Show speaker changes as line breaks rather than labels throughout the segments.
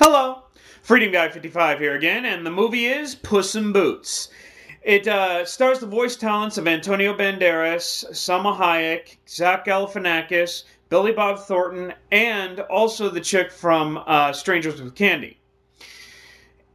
Hello, Freedom Guy 55 here again, and the movie is Puss in Boots. It stars the voice talents of Antonio Banderas, Salma Hayek, Zach Galifianakis, Billy Bob Thornton, and also the chick from Strangers with Candy.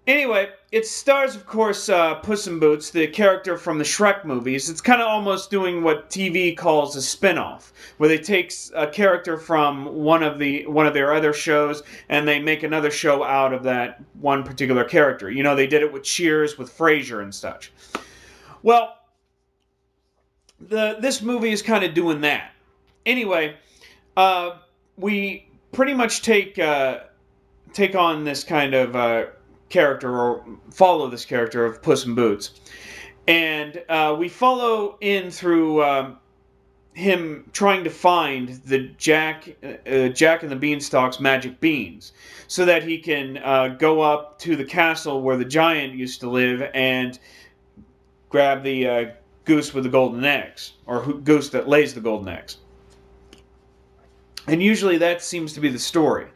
Anyway, it stars, of course, Puss in Boots, the character from the Shrek movies. It's kind of almost doing what TV calls a spin-off, where they take a character from one of their other shows and they make another show out of that one particular character. You know, they did it with Cheers, with Frasier and such. Well, this movie is kind of doing that. Anyway, we pretty much take on this kind of character, or follow this character of Puss in Boots, and we follow in through him trying to find the Jack and the Beanstalk's magic beans, so that he can go up to the castle where the giant used to live and grab the goose with the golden eggs, or goose that lays the golden eggs. And usually that seems to be the story.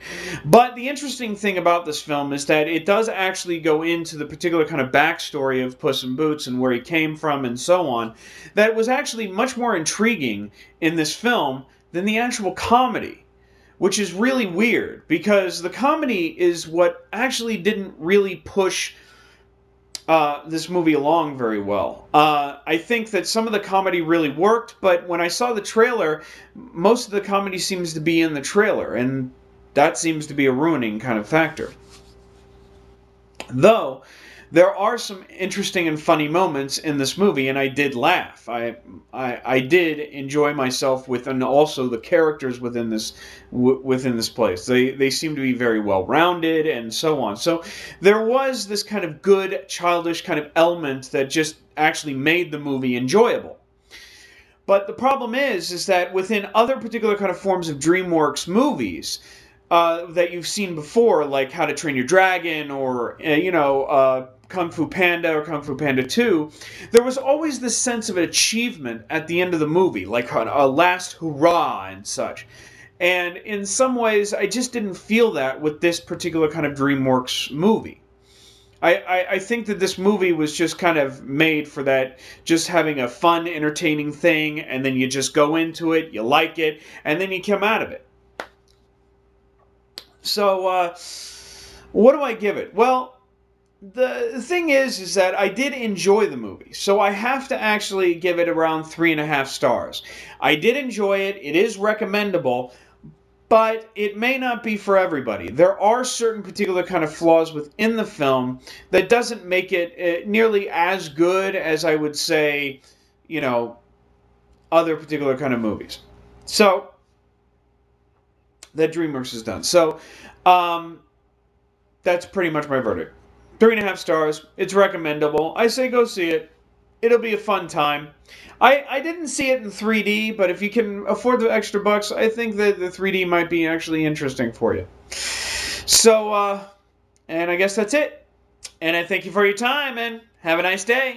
But the interesting thing about this film is that it does actually go into the particular kind of backstory of Puss in Boots and where he came from and so on, that was actually much more intriguing in this film than the actual comedy, which is really weird, because the comedy is what actually didn't really push this movie along very well. I think that some of the comedy really worked, but when I saw the trailer, most of the comedy seems to be in the trailer, and that seems to be a ruining kind of factor. Though, there are some interesting and funny moments in this movie, and I did laugh. I did enjoy myself with, and also the characters within this place. They seem to be very well rounded and so on. So there was this kind of good childish kind of element that just actually made the movie enjoyable. But the problem is that within other particular kind of forms of DreamWorks movies that you've seen before, like How to Train Your Dragon, or Kung Fu Panda or Kung Fu Panda 2, there was always this sense of achievement at the end of the movie, like a last hurrah and such. And in some ways, I just didn't feel that with this particular kind of DreamWorks movie. I think that this movie was just kind of made for that, just having a fun, entertaining thing, and then you just go into it, you like it, and then you come out of it. So, what do I give it? Well, the thing is that I did enjoy the movie, so I have to actually give it around 3.5 stars. I did enjoy it. It is recommendable, but it may not be for everybody. There are certain particular kind of flaws within the film that doesn't make it nearly as good as, I would say, other particular kind of movies. So that DreamWorks has done. So that's pretty much my verdict. 3.5 stars. It's recommendable. I say go see it. It'll be a fun time. I didn't see it in 3D, but if you can afford the extra bucks, I think that the 3D might be actually interesting for you. So, and I guess that's it. And I thank you for your time, and have a nice day.